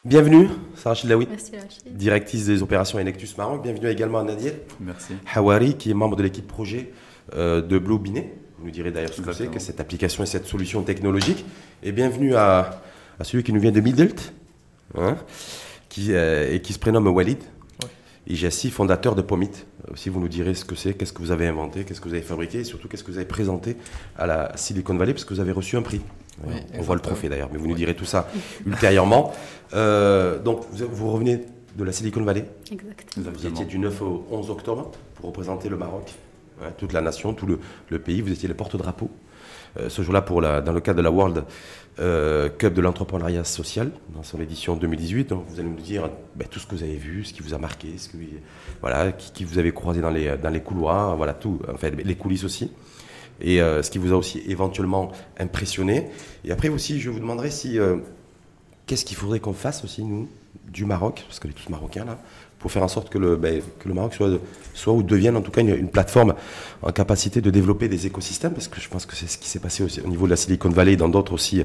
Bienvenue, Sarah Chilaoui, Merci Rachid. directrice des opérations Enectus Maroc. Bienvenue également à Nadir Merci. Hawari, qui est membre de l'équipe projet de Blue Binet. Vous nous direz d'ailleurs ce que c'est, que cette application et cette solution technologique. Et bienvenue à celui qui nous vient de Midelt, hein, et qui se prénomme Walid. Et Jassi, fondateur de Pomit. Aussi, vous nous direz ce que c'est, qu'est-ce que vous avez inventé, qu'est-ce que vous avez fabriqué, et surtout qu'est-ce que vous avez présenté à la Silicon Valley, parce que vous avez reçu un prix. Oui, on voit le trophée d'ailleurs, mais vous nous direz tout ça ultérieurement. Donc, vous revenez de la Silicon Valley. Exactement. Vous étiez du 9 au 11 octobre pour représenter le Maroc, hein, toute la nation, tout le pays. Vous étiez le porte-drapeau. Ce jour-là, dans le cadre de la World Cup de l'entrepreneuriat social, dans son édition 2018. Donc, vous allez nous dire tout ce que vous avez vu, ce qui vous a marqué, qui vous avez croisé dans les couloirs, voilà, tout, enfin, les coulisses aussi. Et ce qui vous a aussi éventuellement impressionné. Et après aussi, je vous demanderai qu'est-ce qu'il faudrait qu'on fasse aussi, nous, du Maroc, parce qu'on est tous marocains là, pour faire en sorte que le Maroc soit ou devienne en tout cas une plateforme en capacité de développer des écosystèmes, parce que je pense que c'est ce qui s'est passé aussi au niveau de la Silicon Valley et dans d'autres aussi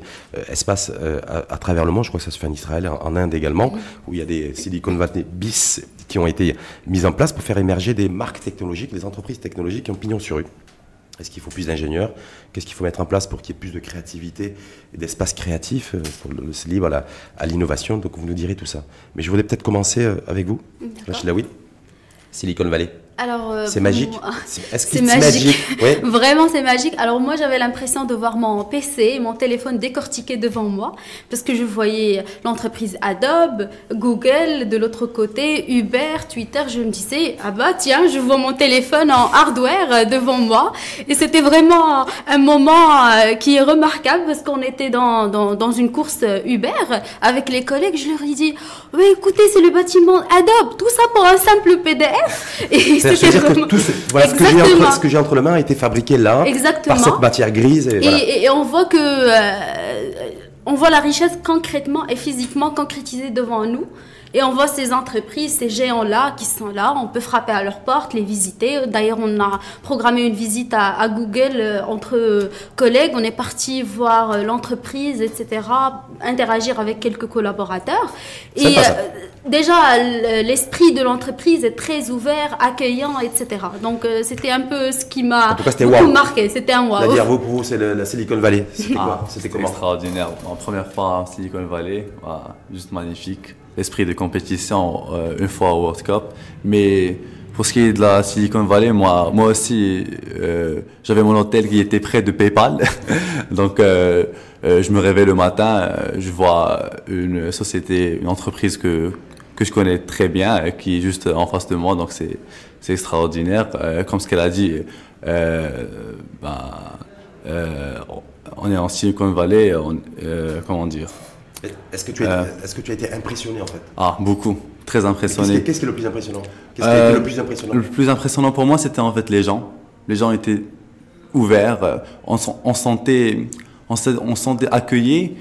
espaces à travers le monde. Je crois que ça se fait en Israël, en Inde également, où il y a des Silicon Valley bis qui ont été mises en place pour faire émerger des marques technologiques, des entreprises technologiques qui ont pignon sur rue. Est-ce qu'il faut plus d'ingénieurs? Qu'est-ce qu'il faut mettre en place pour qu'il y ait plus de créativité et d'espace créatif pour le libre à l'innovation? Donc vous nous direz tout ça. Mais je voudrais peut-être commencer avec vous, Rachid Laoui, Silicon Valley. Alors, c'est magique. Est-ce que c'est magique. Ouais. Vraiment, c'est magique. Alors moi, j'avais l'impression de voir mon PC, mon téléphone décortiqué devant moi, parce que je voyais l'entreprise Adobe, Google, de l'autre côté, Uber, Twitter. Je me disais, ah bah tiens, je vois mon téléphone en hardware devant moi. Et c'était vraiment un moment qui est remarquable, parce qu'on était dans une course Uber avec les collègues. Je leur ai dit, oui, écoutez, c'est le bâtiment Adobe, tout ça pour un simple PDF. Et c'est-à-dire que tout ce que j'ai entre les mains a été fabriqué là, par cette matière grise. Et on voit on voit la richesse concrètement et physiquement concrétisée devant nous. Et on voit ces entreprises, ces géants-là qui sont là. On peut frapper à leur porte, les visiter. D'ailleurs, on a programmé une visite à Google entre collègues. On est parti voir l'entreprise, etc., interagir avec quelques collaborateurs. Et déjà, l'esprit de l'entreprise est très ouvert, accueillant, etc. Donc, c'était un peu ce qui m'a beaucoup marqué. C'était un wow. C'est-à-dire, vous, pour vous, c'est la Silicon Valley. C'était quoi? C'était extraordinaire. En première fois en Silicon Valley, juste magnifique. L'esprit de compétition une fois au World Cup. Mais pour ce qui est de la Silicon Valley, moi aussi, j'avais mon hôtel qui était près de PayPal. Donc, je me réveille le matin, je vois une société, une entreprise que je connais très bien, qui est juste en face de moi. Donc, c'est extraordinaire. Comme ce qu'elle a dit, on est en Silicon Valley, comment dire? Est-ce que tu as été impressionné en fait? Ah, beaucoup. Très impressionné. Qu'est-ce qui est le plus impressionnant? Qu'est-ce qui a été le plus impressionnant? Le plus impressionnant pour moi, c'était en fait les gens. Les gens étaient ouverts. On sentait accueillis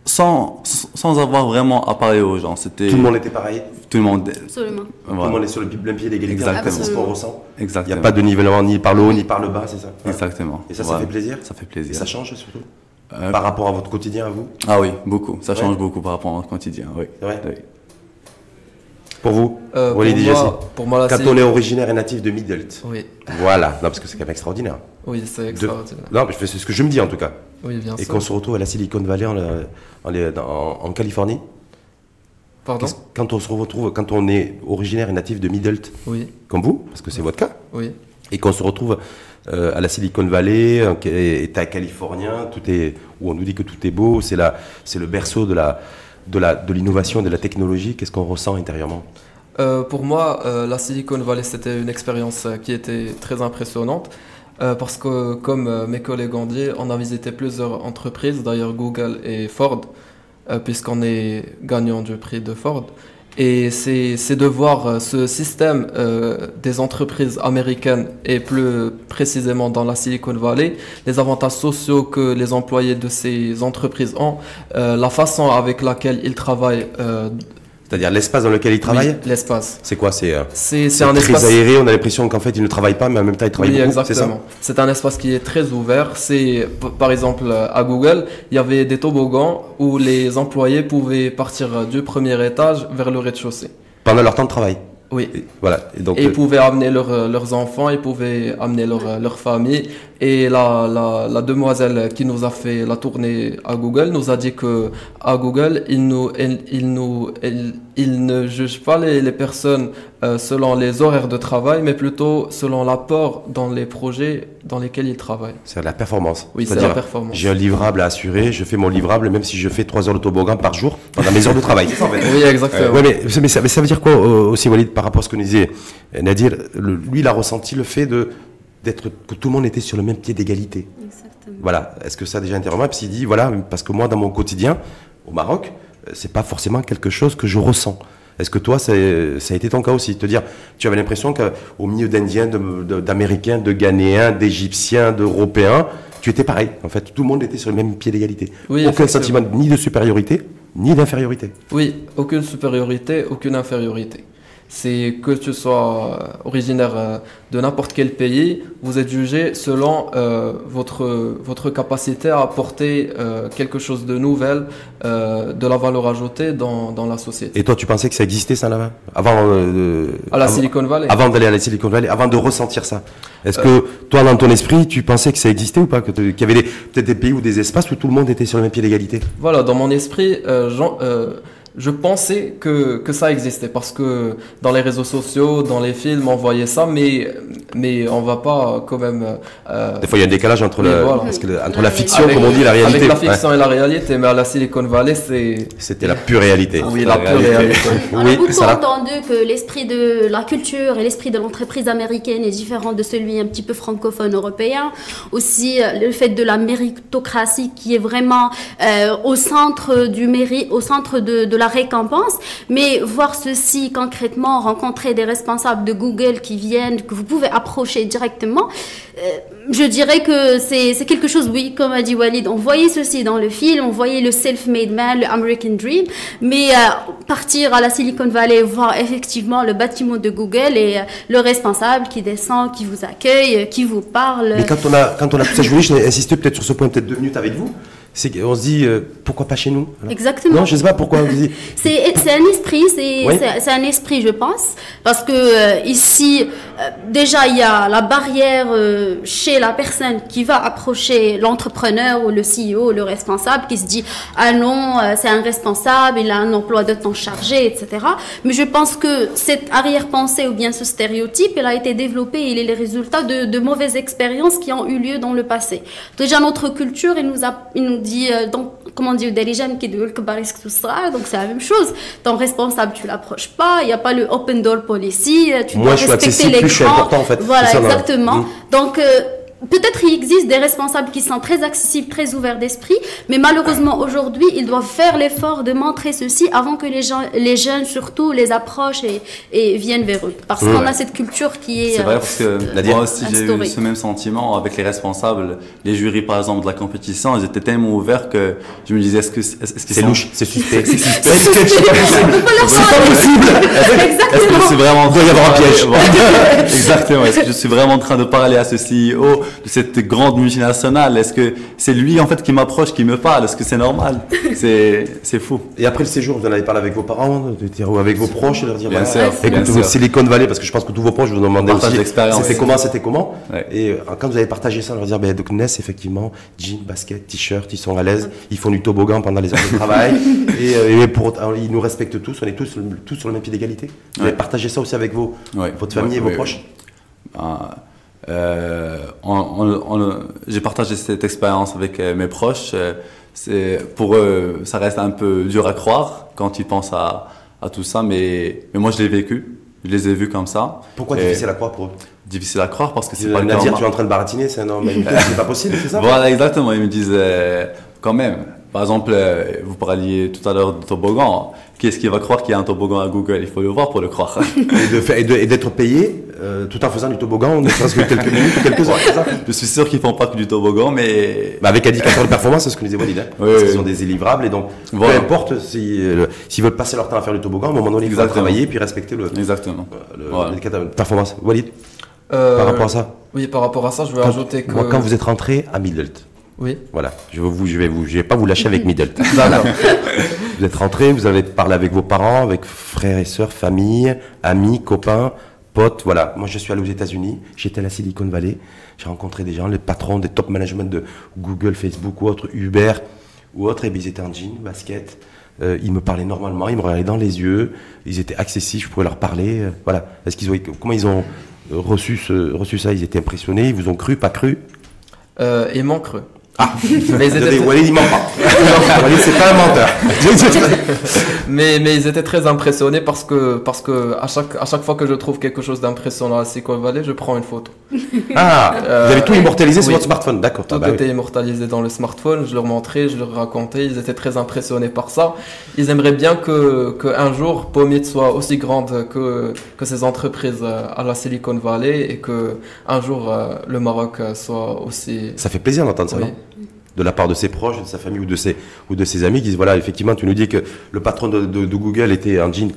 sans avoir vraiment à parler aux gens. Tout le monde était pareil? Tout le monde. Absolument. Voilà. Tout le monde est sur le même pied d'égalité. Exactement. C'est ce qu'on ressent. Exactement. Il n'y a pas de nivellement ni par le haut ni par le bas, c'est ça? Exactement. Et ça fait plaisir? Ça fait plaisir. Et ça change surtout? Par rapport à votre quotidien, à vous? Ah oui, beaucoup. Ça change beaucoup par rapport à notre quotidien, oui. C'est vrai? Oui. Pour vous? Pour moi, quand on est originaire et natif de Midelt. Oui. Voilà. Non, parce que c'est quand même extraordinaire. Oui, c'est extraordinaire. Non, mais c'est ce que je me dis en tout cas. Oui, bien sûr. Et qu'on se retrouve à la Silicon Valley en Californie. Pardon? Quand on est originaire et natif de Midelt, oui, comme vous, parce que c'est votre cas, oui, et qu'on se retrouve à la Silicon Valley, État californien, où on nous dit que tout est beau, c'est le berceau de l'innovation, de la technologie. Qu'est-ce qu'on ressent intérieurement? Pour moi, la Silicon Valley, c'était une expérience qui était très impressionnante. Parce que, comme mes collègues ont dit, on a visité plusieurs entreprises, d'ailleurs Google et Ford, puisqu'on est gagnant du prix de Ford. Et c'est de voir ce système des entreprises américaines et plus précisément dans la Silicon Valley, les avantages sociaux que les employés de ces entreprises ont, la façon avec laquelle ils travaillent C'est-à-dire l'espace dans lequel ils travaillent. Oui, l'espace. C'est quoi? C'est un très espace aéré, on a l'impression qu'en fait ils ne travaillent pas, mais en même temps ils travaillent Oui, beaucoup, c'est ça? exactement. C'est un espace qui est très ouvert. Par exemple, à Google, il y avait des toboggans où les employés pouvaient partir du premier étage vers le rez-de-chaussée. Pendant leur temps de travail. Oui. Voilà. Et donc, Et ils pouvaient amener leurs enfants, ils pouvaient amener leur famille. Et la demoiselle qui nous a fait la tournée à Google nous a dit que à Google, ils ne jugent pas les personnes selon les horaires de travail, mais plutôt selon l'apport dans les projets dans lesquels ils travaillent. c'est la performance. Oui, c'est la performance. J'ai un livrable à assurer, je fais mon livrable, même si je fais 3 heures de toboggan par jour pendant mes heures de travail. C'est ça, en fait. Oui, exactement. Ouais, mais ça veut dire quoi aussi, Walid, par rapport à ce que nous disait Nadir, lui, il a ressenti le fait que tout le monde était sur le même pied d'égalité. Exactement. Voilà. Est-ce que ça a déjà été remarqué? Parce qu'il dit, voilà, parce que moi, dans mon quotidien, au Maroc, c'est pas forcément quelque chose que je ressens. Est-ce que toi, ça a été ton cas aussi? Te dire, tu avais l'impression qu'au milieu d'Indiens, d'Américains, de Ghanéens, d'Égyptiens, d'Européens, tu étais pareil. En fait, tout le monde était sur le même pied d'égalité. Oui, aucun sentiment ni de supériorité, ni d'infériorité. Oui, aucune supériorité, aucune infériorité. C'est que tu sois originaire de n'importe quel pays, vous êtes jugé selon votre capacité à apporter quelque chose de nouvel, de la valeur ajoutée dans la société. Et toi, tu pensais que ça existait, ça, là-bas? Avant, À la Silicon Valley. avant d'aller à la Silicon Valley, avant de ressentir ça. Est-ce que toi, dans ton esprit, tu pensais que ça existait ou pas? Qu'il y avait peut-être des pays ou des espaces où tout le monde était sur le même pied d'égalité? Voilà, dans mon esprit, je pensais que ça existait parce que dans les réseaux sociaux, dans les films, on voyait ça, mais on va pas quand même. Des fois, il y a un décalage entre, Oui, voilà. entre la fiction, comme on dit, et la réalité. Avec la fiction et la réalité, mais à la Silicon Valley, C'était la pure réalité. Oui, la pure réalité. On a Oui, beaucoup Sarah. entendu que l'esprit de la culture et l'esprit de l'entreprise américaine est différent de celui un petit peu francophone européen. Aussi, le fait de la méritocratie qui est vraiment au centre du mérite, au centre de la récompense. Mais voir ceci concrètement, rencontrer des responsables de Google qui viennent, que vous pouvez approcher directement, je dirais que c'est quelque chose, oui, comme a dit Walid, on voyait ceci dans le film, on voyait le self-made man, le American Dream, mais partir à la Silicon Valley, voir effectivement le bâtiment de Google et le responsable qui descend, qui vous accueille, qui vous parle. Mais quand on a tout ça, je voulais insister peut-être sur ce point, peut-être 2 minutes avec vous. C'est qu'on se dit, pourquoi pas chez nous? Voilà. Exactement. Non, je ne sais pas pourquoi on se dit. C'est un esprit, Oui. c'est un esprit, je pense, parce que ici, déjà, il y a la barrière chez la personne qui va approcher l'entrepreneur ou le CEO, le responsable, qui se dit, ah non, c'est un responsable, il a un emploi de temps chargé, etc. Mais je pense que cette arrière-pensée ou bien ce stéréotype, il a été développé, il est le résultat de mauvaises expériences qui ont eu lieu dans le passé. Déjà, notre culture, il nous dit, donc, comment dire, des gens qui disent que tout ça, donc c'est la même chose. Ton responsable, tu l'approches pas, il n'y a pas le open door policy, tu dois respecter les plus je suis important, en fait. Voilà, C'est ça, exactement. Donc, peut-être il existe des responsables qui sont très accessibles, très ouverts d'esprit, mais malheureusement aujourd'hui, ils doivent faire l'effort de montrer ceci avant que les jeunes surtout les approchent et viennent vers eux. Parce qu'on a cette culture qui est C'est vrai parce que moi aussi j'ai eu instaurée. ce même sentiment avec les responsables, les jurys par exemple de la compétition, ils étaient tellement ouverts que je me disais est-ce que C'est louche, c'est suspect. C'est suspect. C'est pas possible. Est-ce que je suis vraiment en Il doit y avoir un piège. Exactement. Est-ce que je suis vraiment en train de parler à ce CEO de cette grande multinationale? Est-ce que c'est lui en fait qui m'approche, qui me parle? Est-ce que c'est normal? C'est fou. Et après le séjour, vous en avez parlé avec vos parents, ou avec vos proches, et leur dire, Bien voilà, sûr, écoutez, bien sûr. Silicon Valley, parce que je pense que tous vos proches vous demandaient Partage aussi, d'expérience. c'était comment. Ouais. Et quand vous avez partagé ça, leur dire, ben, donc Ness, effectivement, jean, basket, t-shirt, ils sont à l'aise, ils font du toboggan pendant les heures de travail, et ils nous respectent tous, on est tous sur le même pied d'égalité. Vous avez partagé ça aussi avec votre famille et vos proches? J'ai partagé cette expérience avec mes proches. Pour eux, ça reste un peu dur à croire quand ils pensent à tout ça, mais moi je l'ai vécu. Je les ai vus comme ça. Pourquoi difficile à croire pour eux? Difficile à croire parce que c'est pas le Nadir, cas. tu es en train de baratiner, c'est pas possible, c'est ça? Voilà, exactement. Ils me disent quand même, Par exemple, vous parliez tout à l'heure de toboggan. Qui est-ce qui va croire qu'il y a un toboggan à Google? Il faut le voir pour le croire. Et d'être payé tout en faisant du toboggan, ne serait-ce que quelques minutes ou quelques heures, c'est ça? Je suis sûr qu'ils font pas que du toboggan, mais... Avec indicateur de performance, c'est ce que nous disait Walid. Oui, parce oui. qu'ils ont des livrables et donc, Voilà. peu importe s'ils veulent passer leur temps à faire du toboggan, à un moment donné, ils doivent Exactement. travailler puis respecter Exactement. Voilà. l'indicateur de performance. Walid, par rapport à ça, Oui, par rapport à ça, je veux ajouter que... moi, quand vous êtes rentré à Middelt, Oui, voilà, je vais pas vous lâcher avec Middelt. d'accord. Vous êtes rentré, vous avez parlé avec vos parents, avec frères et sœurs, famille, amis, copains, potes, voilà. Moi, je suis allé aux États-Unis, j'étais à la Silicon Valley, j'ai rencontré des gens, les patrons des top management de Google, Facebook ou autres, Uber ou autres, et bien ils étaient en jean, basket. Ils me parlaient normalement, ils me regardaient dans les yeux, ils étaient accessibles, je pouvais leur parler, voilà. Comment ils ont reçu ça? Ils étaient impressionnés, ils vous ont cru, pas cru? Ils m'ont cru. Ah, Mais ils étaient- Walid, il ment pas. Walid, c'est pas un menteur. mais ils étaient très impressionnés parce que à chaque fois que je trouve quelque chose d'impressionnant à Silicon Valley, je prends une photo. Ah, vous avez tout immortalisé sur oui. votre smartphone, d'accord. Tout Ah, bah oui. était immortalisé dans le smartphone, je leur montrais, je leur racontais, ils étaient très impressionnés par ça. Ils aimeraient bien que un jour Pomit soit aussi grande que ces entreprises à la Silicon Valley et que un jour le Maroc soit aussi... Ça fait plaisir d'entendre ça, Oui. non? De la part de ses proches, de sa famille ou de ses amis qui disent voilà, effectivement, tu nous dis que le patron de Google était en jean,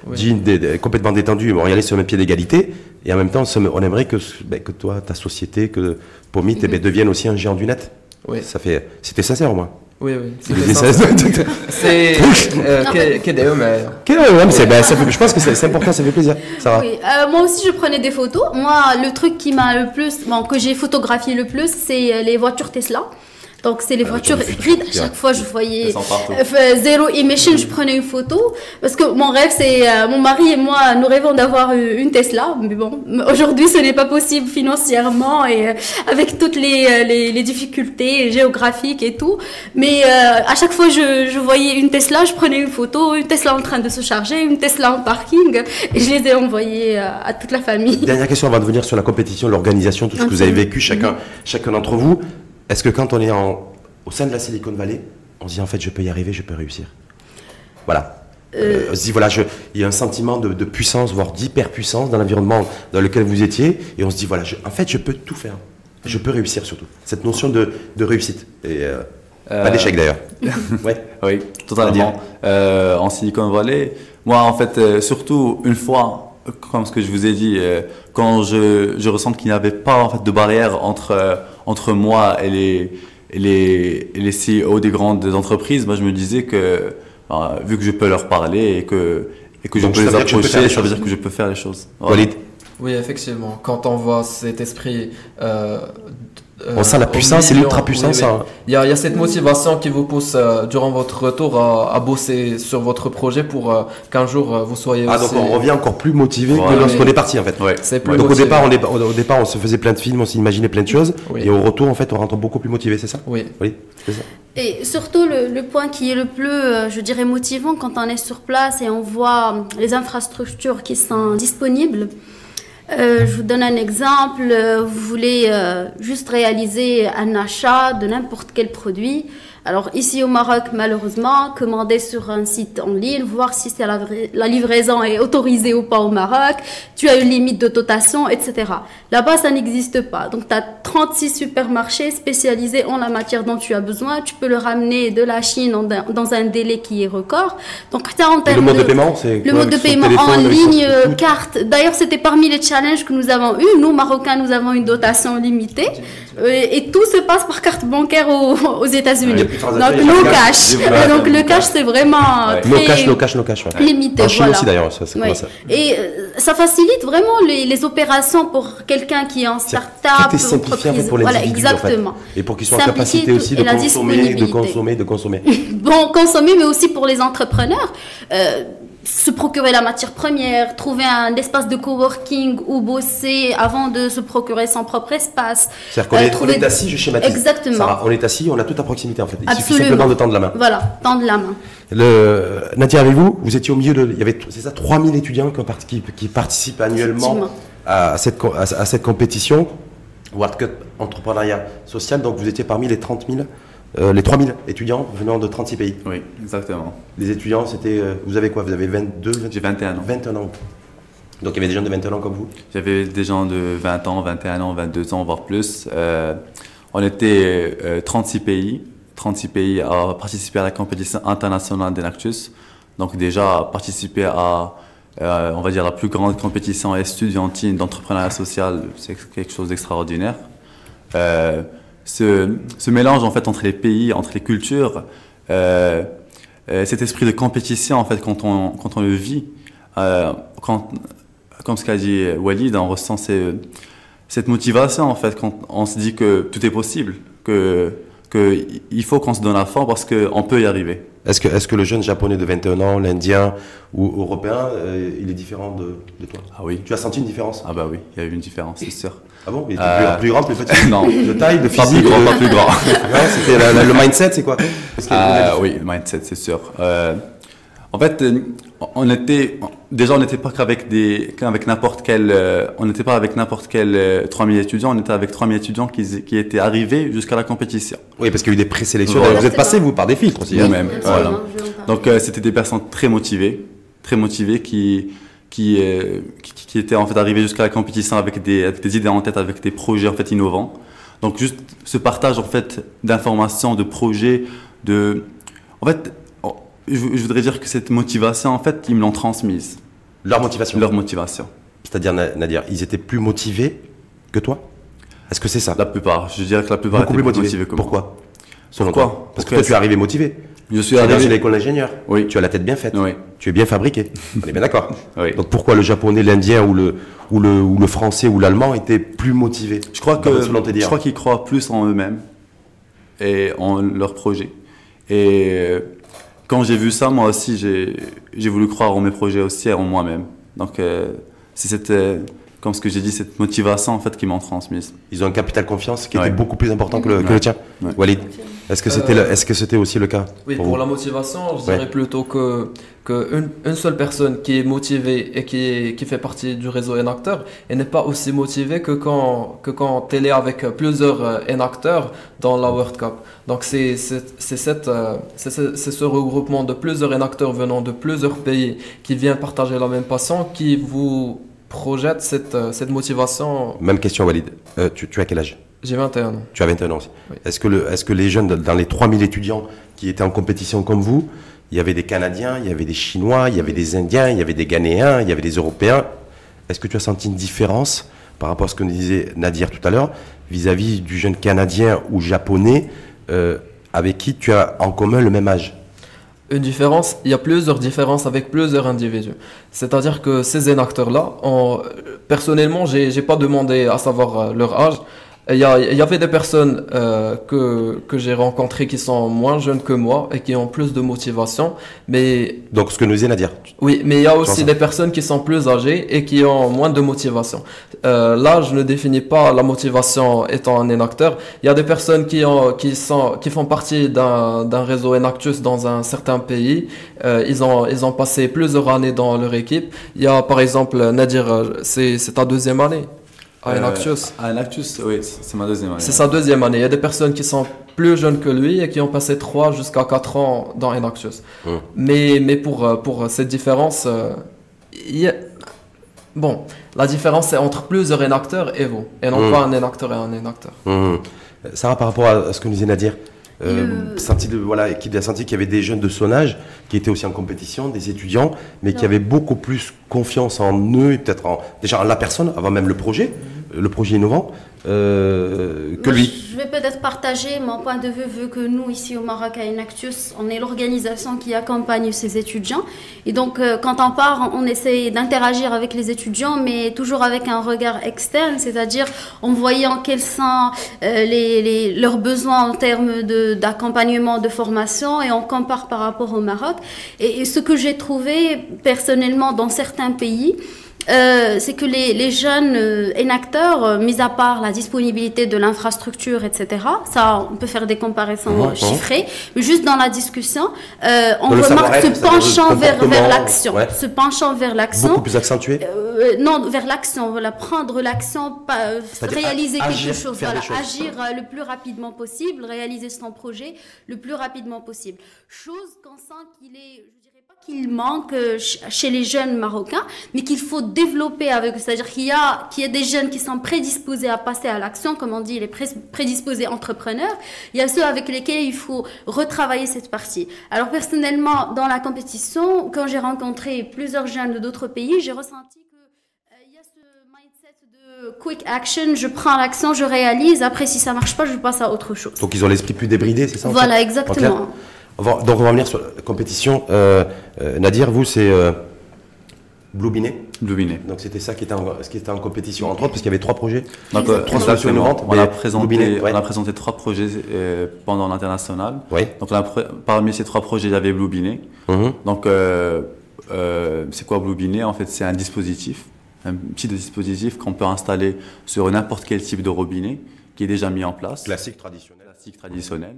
Oui. complètement détendu, on y allait sur le même pied d'égalité, et en même temps, on aimerait que toi, ta société, que Pomit devienne aussi un géant du net. Oui. C'était sincère au moins. Oui, oui. Il C'était disait ça. ça. C'est... KDE, mais... Je pense que c'est important, ça fait plaisir. Sarah. Oui, moi aussi je prenais des photos. Moi, le truc qui m'a le plus, que j'ai photographié le plus, c'est les voitures Tesla. Donc c'est les voitures voitures hybrides. À futures, chaque fois je voyais Elles sont partout. zéro emission, je prenais une photo parce que mon rêve c'est mon mari et moi nous rêvons d'avoir une Tesla. Mais bon, aujourd'hui ce n'est pas possible financièrement et avec toutes les difficultés géographiques et tout. Mais à chaque fois je voyais une Tesla, je prenais une photo, une Tesla en train de se charger, une Tesla en parking et je les ai envoyées à toute la famille. Dernière question avant de venir sur la compétition, l'organisation, tout ce que vous avez vécu chacun d'entre vous. Est-ce que quand on est au sein de la Silicon Valley, on se dit en fait je peux y arriver, je peux réussir? Voilà. On se dit voilà, il y a un sentiment de puissance, voire d'hyperpuissance dans l'environnement dans lequel vous étiez, et on se dit voilà, en fait je peux tout faire. Je peux réussir surtout. Cette notion de réussite. Et pas d'échec d'ailleurs. Ouais. Oui, totalement. En Silicon Valley, moi en fait, surtout une fois, comme ce que je vous ai dit, quand je ressens qu'il n'y avait pas en fait de barrière entre moi et les CEO des grandes entreprises, moi je me disais que vu que je peux leur parler et que je Donc, peux ça les veut dire que tu peux approcher, faire des ça veut choses. dire que je peux faire les choses. Voilà. Walid, Oui, effectivement. Quand on voit cet esprit... on sent la puissance et l'ultra-puissance. oui, oui. Hein. Il y a cette motivation qui vous pousse durant votre retour à bosser sur votre projet pour qu'un jour vous soyez Ah, aussi... donc on revient encore plus motivé Voilà. que lorsqu'on Oui. est parti en fait. Ouais. C'est plus Donc motivé. au départ, on se faisait plein de films, on s'imaginait plein de choses, Oui. et au retour, en fait, on rentre beaucoup plus motivé, c'est ça? Oui. Oui, c'est ça. Et surtout, le point qui est le plus, je dirais, motivant quand on est sur place et on voit les infrastructures qui sont disponibles. Je vous donne un exemple. Vous voulez juste réaliser un achat de n'importe quel produit. Alors ici au Maroc, malheureusement, commander sur un site en ligne, voir si la livraison est autorisée ou pas au Maroc, tu as une limite de dotation, etc. Là-bas, ça n'existe pas. Donc tu as 36 supermarchés spécialisés en la matière dont tu as besoin. Tu peux le ramener de la Chine dans un délai qui est record. Donc tu as en Et le termes mode de paiement, c'est le quoi, mode de avec son paiement téléphone, en avec son- ligne, tout carte. D'ailleurs, c'était parmi les challenges que nous avons eu. Nous, Marocains, nous avons une dotation limitée. Et tout se passe par carte bancaire aux États-Unis. Il y a plus de transactions, Donc, il y a no pas de cash. cash. Donc, le cash, c'est vraiment Ouais. très No cash, ouais. limité. En Chine Voilà. aussi d'ailleurs, ça, c'est Ouais. comment ça? Et ça facilite vraiment les opérations pour quelqu'un qui est en start-up, Tout est simplifié en fait, entreprise. pour les Voilà, individus, en fait. exactement. Et pour qu'ils soient en Simplifier capacité tout- aussi et de la consommer, de consommer. Bon, consommer, mais aussi pour les entrepreneurs. Se procurer la matière première, trouver un espace de coworking où bosser avant de se procurer son propre espace. C'est-à-dire qu'on est, Trouver- on est assis, je schématise. Exactement. Sarah, on est assis, on a tout à proximité en fait. Il suffit Absolument. simplement de tendre la main. Voilà, tendre la main. Nadia, avec vous étiez au milieu de. Il y avait, c'est ça, 3000 étudiants qui participent annuellement Effectivement. à cette compétition, World Cup Entrepreneuriat Social. Donc vous étiez parmi les 30 000 les 3000 étudiants venant de 36 pays. Oui, exactement. Les étudiants, c'était. Vous avez quoi? Vous avez 22? J'ai 21 ans. 21 ans. Donc il y avait des gens de 21 ans comme vous? J'avais des gens de 20 ans, 21 ans, 22 ans, voire plus. On était 36 pays à participer à la compétition internationale d'Enactus. Donc déjà, participer à, on va dire, la plus grande compétition estudiantine d'entrepreneuriat social, c'est quelque chose d'extraordinaire. Ce mélange en fait entre les pays, entre les cultures, cet esprit de compétition en fait quand on le vit, comme ce qu'a dit Walid, on ressent cette motivation en fait quand on se dit que tout est possible, que il faut qu'on se donne à fond parce qu'on peut y arriver. Est-ce que le jeune japonais de 21 ans, l'indien ou européen, il est différent de toi? Ah oui. Tu as senti une différence? Ah bah oui, il y a eu une différence, c'est sûr. Ah bon? Il était plus grand, plus petit? Non. De taille, de Pas physique? plus grand, pas plus grand. Non, c'était le mindset, c'est quoi? Oui, le mindset, c'est sûr. En fait, on n'était pas qu'avec n'importe quel, on n'était pas avec n'importe quel 3000 étudiants, on était avec 3000 étudiants qui étaient arrivés jusqu'à la compétition. Oui, parce qu'il y a eu des présélections. Voilà. Vous êtes passé, vous, par des filtres aussi. Hein? Nous-mêmes, voilà. Donc, c'était des personnes très motivées qui étaient en fait arrivées jusqu'à la compétition avec des idées en tête, avec des projets en fait innovants. Donc, juste ce partage en fait d'informations, de projets, en fait, je voudrais dire que cette motivation, en fait, ils me l'ont transmise. Leur motivation. Leur motivation. C'est-à-dire, Nadir, ils étaient plus motivés que toi? Est-ce que c'est ça? La plupart. Je dirais que la plupart Beaucoup étaient plus plus motivés motivés que moi. Pourquoi? Selon Pourquoi? toi? Parce que toi, tu es arrivé motivé. Je suis Tu es dans arrivé. une école d'ingénieur. Oui. Tu as la tête bien faite. Oui. Tu es bien fabriqué. On est bien d'accord. Oui. Donc pourquoi le japonais, l'indien ou le français ou l'allemand étaient plus motivés? Je crois je crois qu'ils croient plus en eux-mêmes et en leur projet. Et quand j'ai vu ça, moi aussi, j'ai voulu croire en mes projets aussi et en moi-même. Donc, c'est comme ce que j'ai dit, cette motivation en fait qui m'ont transmise. Ils ont un capital confiance qui Ouais. était beaucoup plus important que Ouais. le tien. Ouais. Walid, est-ce que c'était aussi le cas? Oui, pour pour vous? la motivation, je Ouais. dirais plutôt que une seule personne qui est motivée et qui fait partie du réseau Enacteur, elle n'est pas aussi motivée que quand elle est avec plusieurs Enacteurs dans la World Cup. Donc c'est ce regroupement de plusieurs Enacteurs venant de plusieurs pays qui viennent partager la même passion qui vous projette cette motivation. Même question, Walid. Tu as quel âge? J'ai 21 ans. Tu as 21 ans aussi. Oui. Est-ce que les jeunes, dans les 3000 étudiants qui étaient en compétition comme vous, il y avait des Canadiens, il y avait des Chinois, il y avait des Indiens, il y avait des Ghanéens, il y avait des Européens. Est-ce que tu as senti une différence par rapport à ce que nous disait Nadir tout à l'heure, vis-à-vis du jeune Canadien ou Japonais avec qui tu as en commun le même âge? Une différence, il y a plusieurs différences avec plusieurs individus. C'est-à-dire que ces Enacteurs-là, personnellement, j'ai pas demandé à savoir leur âge. Il y avait des personnes que j'ai rencontrées qui sont moins jeunes que moi et qui ont plus de motivation. Mais Donc ce que nous disait Nadir. oui, mais il y a aussi ça. des personnes qui sont plus âgées et qui ont moins de motivation. Là, je ne définis pas la motivation étant un Enacteur. Il y a des personnes qui font partie d'un réseau Enactus dans un certain pays. Ils ont passé plusieurs années dans leur équipe. Il y a par exemple Nadir, c'est ta deuxième année à Enactus. À Enactus, oui, c'est ma deuxième année. C'est sa deuxième année. Il y a des personnes qui sont plus jeunes que lui et qui ont passé 3 jusqu'à 4 ans dans Enactus. Mais pour cette différence, bon, la différence c'est entre plusieurs Enacteurs et vous, et non pas un Enacteur et un Enacteur. Sarah, par rapport à ce que nous disait Nadir, qu'il a senti qu'il y avait des jeunes de son âge qui étaient aussi en compétition, des étudiants, mais qui avaient beaucoup plus confiance en eux et peut-être déjà en la personne, avant même le projet innovant, que lui. Je vais peut-être partager mon point de vue, vu que nous, ici au Maroc, à Enactus, on est l'organisation qui accompagne ces étudiants. Et donc, quand on part, on essaie d'interagir avec les étudiants, mais toujours avec un regard externe, c'est-à-dire en voyant quels sont leurs besoins en termes d'accompagnement, de formation, et on compare par rapport au Maroc. Et ce que j'ai trouvé, personnellement, dans certains pays, c'est que les jeunes énacteurs, mis à part la disponibilité de l'infrastructure, etc., ça, on peut faire des comparaisons chiffrées, mais juste dans la discussion, on remarque ce penchant vers l'action. Ce penchant vers l'action. Beaucoup plus accentué non, vers l'action. Voilà, prendre l'action, réaliser quelque chose. Voilà, agir le plus rapidement possible, réaliser son projet le plus rapidement possible. Chose qu'on sent qu'il est... qu'il manque chez les jeunes marocains, mais qu'il faut développer avec eux. C'est-à-dire qu'il y a des jeunes qui sont prédisposés à passer à l'action, comme on dit, les prédisposés entrepreneurs. Il y a ceux avec lesquels il faut retravailler cette partie. Alors personnellement, dans la compétition, quand j'ai rencontré plusieurs jeunes d'autres pays, j'ai ressenti qu'il y a ce mindset de quick action, je prends l'action, je réalise, après si ça marche pas, je passe à autre chose. Donc ils ont l'esprit plus débridé, c'est ça? Voilà, exactement. Donc on va revenir sur la compétition. Nadir, vous c'est Blue Binet. Blue Binet. Donc c'était ça qui était en compétition entre autres parce qu'il y avait 3 projets. Donc, trois solutions innovantes. On a présenté 3 projets pendant l'international. Oui. Donc parmi ces 3 projets, il y avait Blue Binet. Donc c'est quoi Blue Binet? En fait, c'est un dispositif, un petit dispositif qu'on peut installer sur n'importe quel type de robinet qui est déjà mis en place. Classique traditionnel.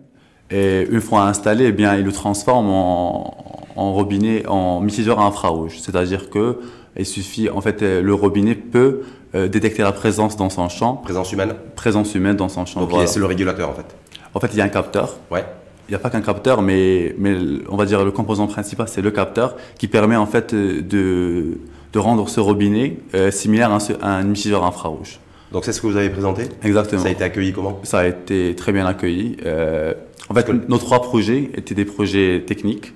Et une fois installé, eh bien, il le transforme en robinet, en mitigeur à infrarouge. C'est-à-dire que il suffit, en fait, le robinet peut détecter la présence dans son champ. Présence humaine. Présence humaine dans son champ. Donc voilà. C'est le régulateur en fait. En fait, il y a un capteur. Ouais. Il n'y a pas qu'un capteur, mais on va dire le composant principal, c'est le capteur qui permet en fait de rendre ce robinet similaire à un mitigeur infrarouge. Donc c'est ce que vous avez présenté? Exactement. Ça a été accueilli comment? Ça a été très bien accueilli. En fait, nos 3 projets étaient des projets techniques.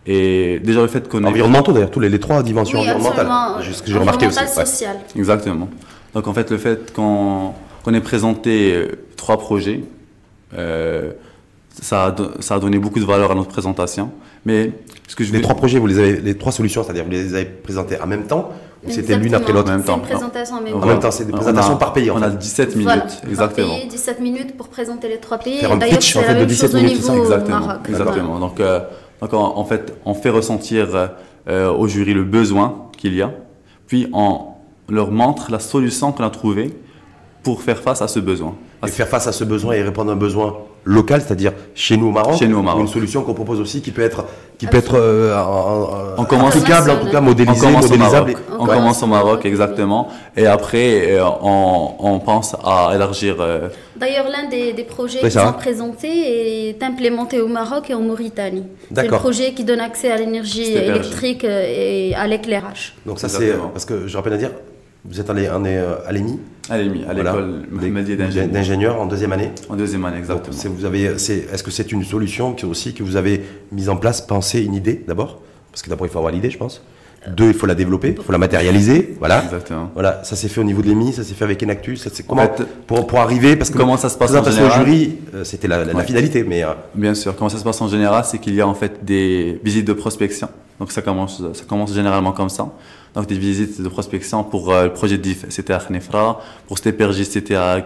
Et déjà le fait qu'on environnementaux d'ailleurs, les 3 dimensions environnementales. C'est ce que j'ai remarqué aussi. Social. Exactement. Donc en fait, le fait qu'on ait présenté 3 projets, ça a donné beaucoup de valeur à notre présentation. Mais ce que je les 3 projets, les 3 solutions, c'est-à-dire vous les avez présentées en même temps ou c'était l'une après l'autre en même temps? C'est une présentation en même temps, c'est des présentations par pays. On a 17 minutes, voilà, exactement. Par pays, 17 minutes pour présenter les 3 pays. Faire un pitch en fait de 17 minutes, c'est ça? Exactement. Donc en fait, on fait ressentir au jury le besoin qu'il y a, puis on leur montre la solution qu'on a trouvée pour faire face à ce besoin. Et faire face à ce besoin et répondre à un besoin local, c'est-à-dire chez nous au Maroc. Chez nous au Maroc. Une solution qu'on propose aussi qui peut être applicable, en tout cas modélisable. On commence au Maroc, exactement. Et après, on pense à élargir. D'ailleurs, l'un des projets qui sont présentés est implémenté au Maroc et en Mauritanie. C'est le projet qui donne accès à l'énergie électrique et à l'éclairage. Donc ça c'est parce que je rappelle à dire, vous êtes à l'EMI. À l'école d'ingénieurs en 2e année. En 2e année, exactement. Est-ce que c'est une solution aussi que vous avez mise en place, pensée, une idée d'abord? Parce que d'abord il faut avoir l'idée, je pense. 2, il faut la développer, il faut la matérialiser. Voilà. Exactement. Voilà, ça s'est fait au niveau de l'EMI, ça s'est fait avec Enactus. Comment pour arriver, parce que comment ça se passe en général? Au jury, c'était la finalité, mais bien sûr. Comment ça se passe en général, c'est qu'il y a en fait des visites de prospection. Donc ça commence généralement comme ça. Donc des visites de prospection pour le projet DIF, c'était à Khnefra, pour Stepergis, c'était à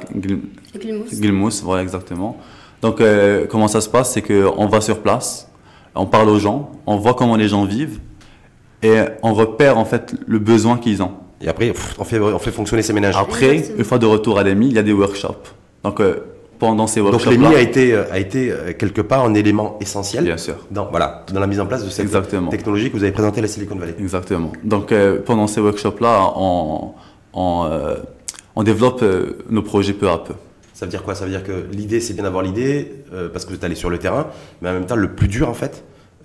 Guilmous, voilà exactement. Donc comment ça se passe, c'est qu'on va sur place, on parle aux gens, on voit comment les gens vivent et on repère en fait le besoin qu'ils ont. Et après, on fait fonctionner ces ménages. Après, une fois de retour à l'EMI, il y a des workshops. Donc pendant ces workshops. Donc l'EMI a été quelque part un élément essentiel. Bien sûr. Dans la mise en place de cette technologie que vous avez présentée à la Silicon Valley. Exactement. Donc pendant ces workshops-là, on développe nos projets peu à peu. Ça veut dire quoi? Ça veut dire que l'idée, c'est bien d'avoir l'idée, parce que vous êtes allé sur le terrain, mais en même temps, le plus dur, en fait,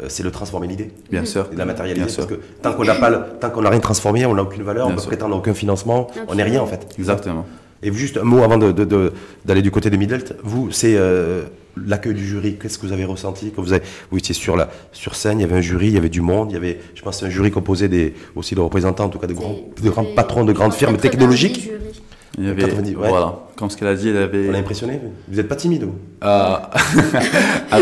c'est de transformer l'idée. Bien sûr. Et de la matérialiser. Parce que tant qu'on n'a rien transformé, on n'a aucune valeur, on peut prétendre à aucun financement, on n'est rien, en fait. Exactement. Et juste un mot avant d'aller du côté de Midelt, vous, c'est l'accueil du jury. Qu'est-ce que vous avez ressenti quand vous étiez sur scène, il y avait un jury, il y avait du monde, il y avait, je pense, un jury composé aussi de représentants, en tout cas de grands patrons de grandes firmes technologiques. Il y avait, 90, voilà, comme ce qu'elle a dit, elle avait... On l'a impressionné. Vous n'êtes pas timide, vous? Un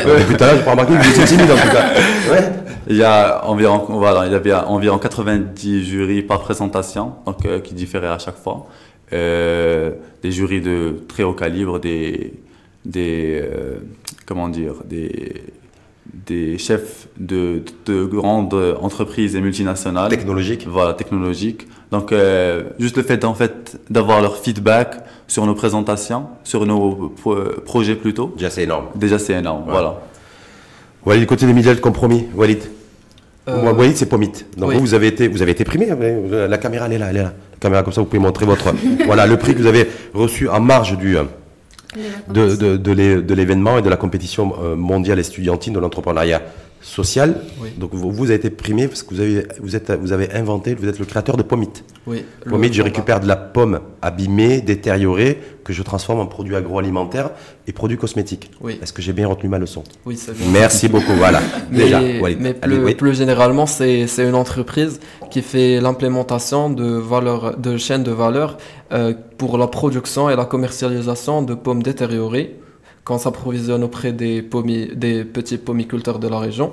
peu. Depuis tout à l'heure, je peux remarquer que vous étiez timide, en tout cas. Ouais. Il y avait environ 90 jurys par présentation, donc qui différaient à chaque fois. Des jurys de très haut calibre, des des chefs de grandes entreprises et multinationales. Technologique. Voilà, technologiques. Donc, juste le fait, en fait, d'avoir leur feedback sur nos présentations, sur nos projets plutôt. Déjà, c'est énorme. Déjà, c'est énorme, Ouais. voilà. Walid, côté des Midel, compromis. Walid. Walid, c'est Pomit. Donc oui. vous avez été primé. La caméra, elle est là. La caméra, comme ça, vous pouvez montrer votre, voilà, le prix que vous avez reçu en marge de l'événement et de la compétition mondiale estudiantine de l'entrepreneuriat social. Oui. Donc vous avez été primé parce que vous avez inventé, vous êtes le créateur de Pomit. Oui. Pomit, je récupère de la pomme abîmée, détériorée, que je transforme en produit agroalimentaire et produits cosmétiques. Oui. Est-ce que j'ai bien retenu ma leçon? Oui, c'est bien. Merci beaucoup, voilà. Déjà, Walid. Mais Allez, oui. plus généralement, c'est une entreprise qui fait l'implémentation de chaînes de valeur pour la production et la commercialisation de pommes détériorées qu'on s'approvisionne auprès des petits pommiculteurs de la région.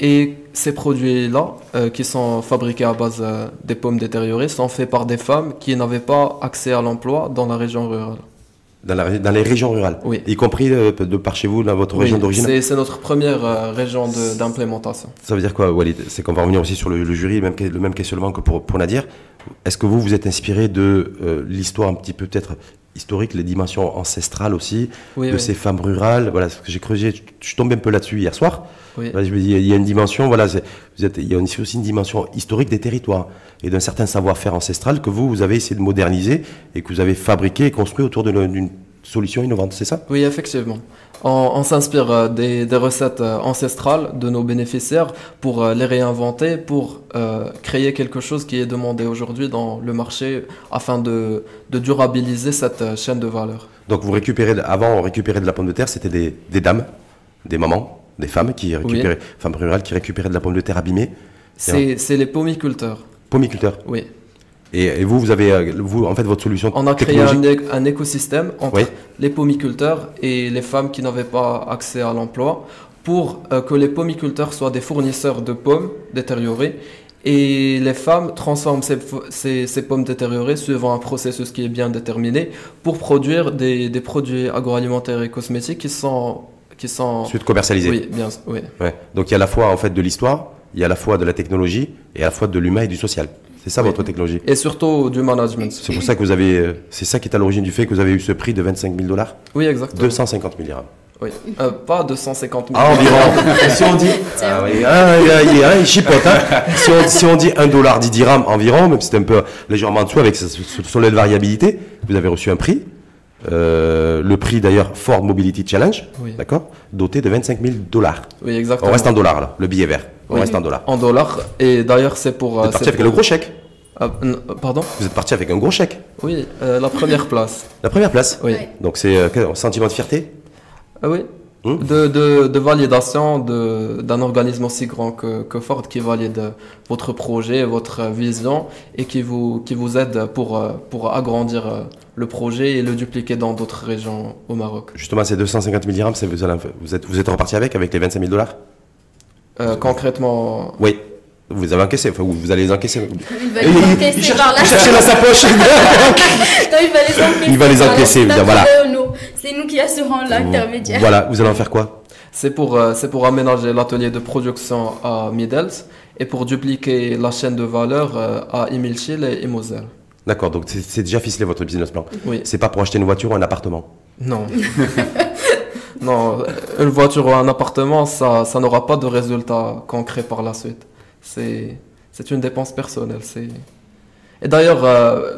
Et ces produits-là, qui sont fabriqués à base des pommes détériorées, sont faits par des femmes qui n'avaient pas accès à l'emploi dans la région rurale. Dans les régions rurales, Oui. Y compris de par chez vous, dans votre région d'origine. C'est notre première région d'implémentation. Ça veut dire quoi, Walid? C'est qu'on va revenir aussi sur le jury, le même questionnement que pour Nadir. Est-ce que vous êtes inspiré de l'histoire un petit peu peut-être historique, les dimensions ancestrales aussi, de ces femmes rurales? Voilà, ce que j'ai creusé, je suis tombé un peu là-dessus hier soir. Oui. Voilà, je me dis, il y a une dimension, voilà, il y a aussi une dimension historique des territoires et d'un certain savoir-faire ancestral que vous avez essayé de moderniser et que vous avez fabriqué et construit autour d'une solution innovante, c'est ça? Oui, effectivement. On s'inspire des recettes ancestrales de nos bénéficiaires pour les réinventer, pour créer quelque chose qui est demandé aujourd'hui dans le marché afin de durabiliser cette chaîne de valeur. Donc avant, on récupérait de la pomme de terre, c'était des dames, des mamans, des femmes qui récupéraient, femmes rurales qui récupéraient de la pomme de terre abîmée. C'est les pommiculteurs. Pommiculteurs. Oui. Et vous avez, en fait, votre solution On a créé technologique. un écosystème entre les pommiculteurs et les femmes qui n'avaient pas accès à l'emploi pour que les pommiculteurs soient des fournisseurs de pommes détériorées et les femmes transforment ces pommes détériorées suivant un processus qui est bien déterminé pour produire des produits agroalimentaires et cosmétiques qui sont Ensuite commercialisés. Oui, bien, oui. Ouais. Donc il y a à la fois en fait de l'histoire, il y a à la fois de la technologie et à la fois de l'humain et du social. C'est ça votre technologie. Et surtout du management. C'est pour ça que c'est ça qui est à l'origine du fait que vous avez eu ce prix de 25 000 $. Oui, exactement. 250 000 dirhams. Oui. Pas 250 000. Ah, environ. Si on dit, il chipote, hein. Si on dit 1 dollar 10 dirhams environ, même si c'est un peu légèrement en dessous avec ce solide de variabilité, vous avez reçu un prix. Le prix d'ailleurs Ford Mobility Challenge, d'accord, doté de 25 000 $. Oui, exactement. On reste en dollars là, le billet vert. On reste en dollars. En dollars. Et d'ailleurs, c'est pour. Vous êtes parti avec le gros chèque. Pardon? Vous êtes parti avec un gros chèque. Oui, la première place. La première place. Oui. Donc c'est un sentiment de fierté. Oui. De validation d'un organisme aussi grand que Ford qui valide votre projet, votre vision et qui vous aide pour agrandir le projet et le dupliquer dans d'autres régions au Maroc. Justement, ces 250 000 dirhams, vous êtes reparti avec les 25 000 $. Concrètement. Oui. Vous avez encaissé, enfin vous allez les encaisser. Il va les encaisser par là. Cherchez dans sa poche. Il va les encaisser. Voilà. C'est nous qui assurons l'intermédiaire. Voilà, vous allez en faire quoi? C'est pour aménager l'atelier de production à Midels et pour dupliquer la chaîne de valeur à Imilchil et Moselle. D'accord, donc c'est déjà ficelé votre business plan. Oui. C'est pas pour acheter une voiture ou un appartement. Non. Non, une voiture ou un appartement, ça n'aura pas de résultat concret par la suite. C'est une dépense personnelle. Et d'ailleurs,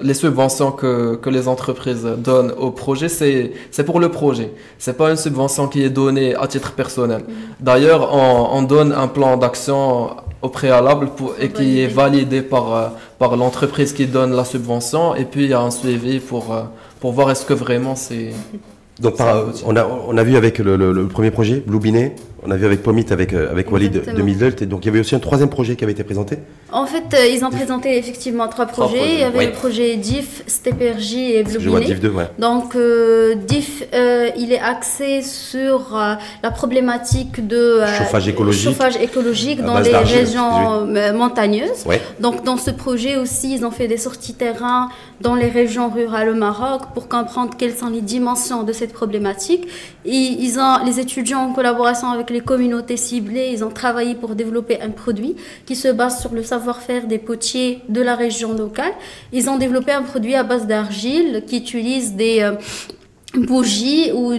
les subventions que les entreprises donnent au projet, c'est pour le projet. C'est pas une subvention qui est donnée à titre personnel. D'ailleurs, on donne un plan d'action au préalable et qui est validé par l'entreprise qui donne la subvention. Et puis, il y a un suivi pour voir est-ce que vraiment c'est... Donc on a vu avec le premier projet, Blue Binet, on a vu avec Pomit, avec Walid de Midelt, et donc il y avait aussi un troisième projet qui avait été présenté. En fait, ils ont présenté effectivement trois projets. Il y avait le projet DIF, STPRJ et Blue Binet. DIF 2, ouais. Donc DIF, il est axé sur la problématique de chauffage écologique dans les régions montagneuses. Ouais. Donc dans ce projet aussi, ils ont fait des sorties terrain dans les régions rurales au Maroc pour comprendre quelles sont les dimensions de cette problématique. Et les étudiants en collaboration avec les communautés ciblées, ils ont travaillé pour développer un produit qui se base sur le savoir-faire des potiers de la région locale. Ils ont développé un produit à base d'argile qui utilise des bougies ou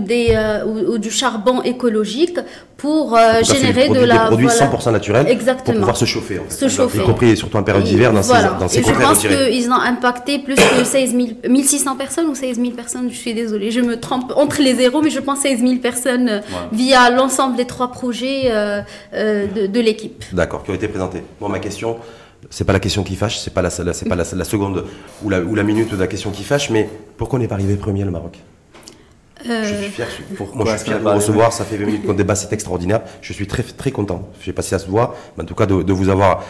du charbon écologique pour générer des produits 100% naturels exactement. Pour pouvoir se chauffer. En fait. Se chauffer. Y compris surtout en période d'hiver dans ces contrées retirées. Je pense qu'ils ont impacté plus que 1600 personnes ou 16 000 personnes, je suis désolée, je me trompe entre les zéros, mais je pense 16 000 personnes via l'ensemble des 3 projets de l'équipe. D'accord, qui ont été présentés. Bon, ma question, c'est pas la question qui fâche, c'est pas la seconde ou la minute de la question qui fâche, mais pourquoi on n'est pas arrivé premier le Maroc? Je suis fier, moi je suis fier de vous recevoir, ça fait 20 minutes qu'on débat, c'est extraordinaire, je suis très, très content, je ne sais pas si ça se voit, mais en tout cas de vous avoir